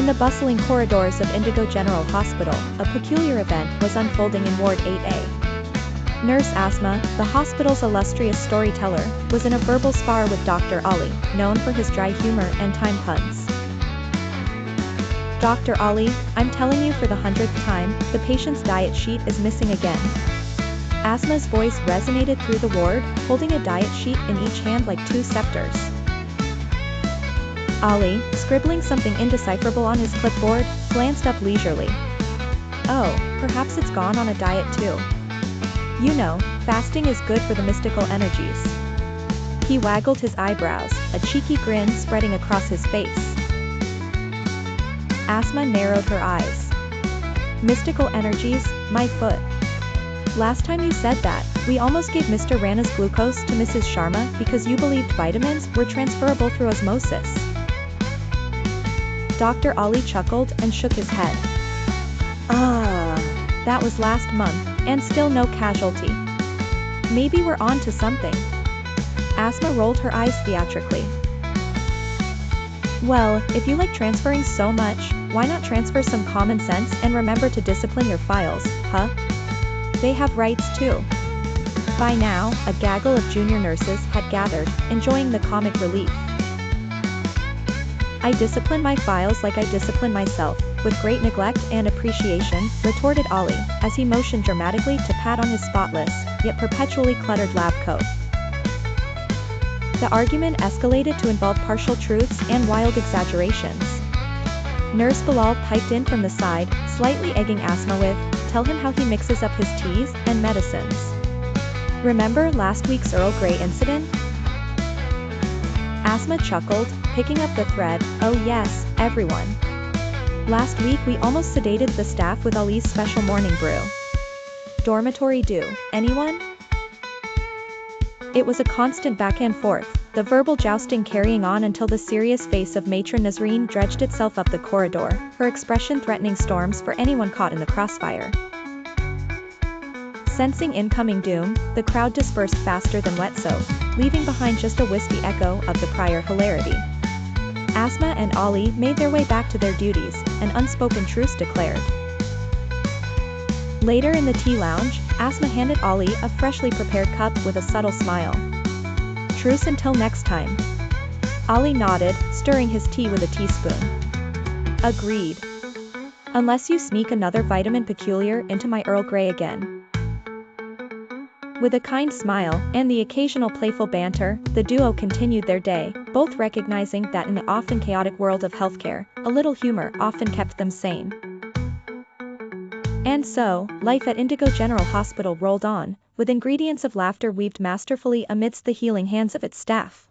the bustling corridors of Indigo General Hospital, a peculiar event was unfolding in Ward 8A. Nurse Asma, the hospital's illustrious storyteller, was in a verbal spar with Dr. Ali, known for his dry humor and time puns. Dr. Ali, I'm telling you for the 100th time, the patient's diet sheet is missing again. Asma's voice resonated through the ward, holding a diet sheet in each hand like two scepters. Ali, scribbling something indecipherable on his clipboard, glanced up leisurely. Oh, perhaps it's gone on a diet too. You know, fasting is good for the mystical energies. He waggled his eyebrows, a cheeky grin spreading across his face. Asma narrowed her eyes. Mystical energies, my foot. Last time you said that, we almost gave Mr. Rana's glucose to Mrs. Sharma because you believed vitamins were transferable through osmosis. Dr. Ali chuckled and shook his head. That was last month, and still no casualty. Maybe we're on to something. Asma rolled her eyes theatrically. Well, if you like transferring so much, why not transfer some common sense and remember to discipline your files, huh? They have rights too. By now, a gaggle of junior nurses had gathered, enjoying the comic relief. I discipline my files like I discipline myself, with great neglect and appreciation, retorted Ali, as he motioned dramatically to pat on his spotless, yet perpetually cluttered lab coat. The argument escalated to involve partial truths and wild exaggerations. Nurse Bilal piped in from the side, slightly egging Asma with, "Tell him how he mixes up his teas and medicines. Remember last week's Earl Grey incident?" Asma chuckled, picking up the thread, "Oh yes, everyone. Last week we almost sedated the staff with Ali's special morning brew. Dormitory dew, anyone?" It was a constant back and forth, the verbal jousting carrying on until the serious face of Matron Nasreen dredged itself up the corridor, her expression threatening storms for anyone caught in the crossfire. Sensing incoming doom, the crowd dispersed faster than wet soap, leaving behind just a wispy echo of the prior hilarity. Asma and Ali made their way back to their duties, an unspoken truce declared. Later in the tea lounge, Asma handed Ali a freshly prepared cup with a subtle smile. "Truce until next time." Ali nodded, stirring his tea with a teaspoon. "Agreed. Unless you sneak another vitamin peculiar into my Earl Grey again." With a kind smile, and the occasional playful banter, the duo continued their day, both recognizing that in the often chaotic world of healthcare, a little humor often kept them sane. And so, life at Indigo General Hospital rolled on, with ingredients of laughter weaved masterfully amidst the healing hands of its staff.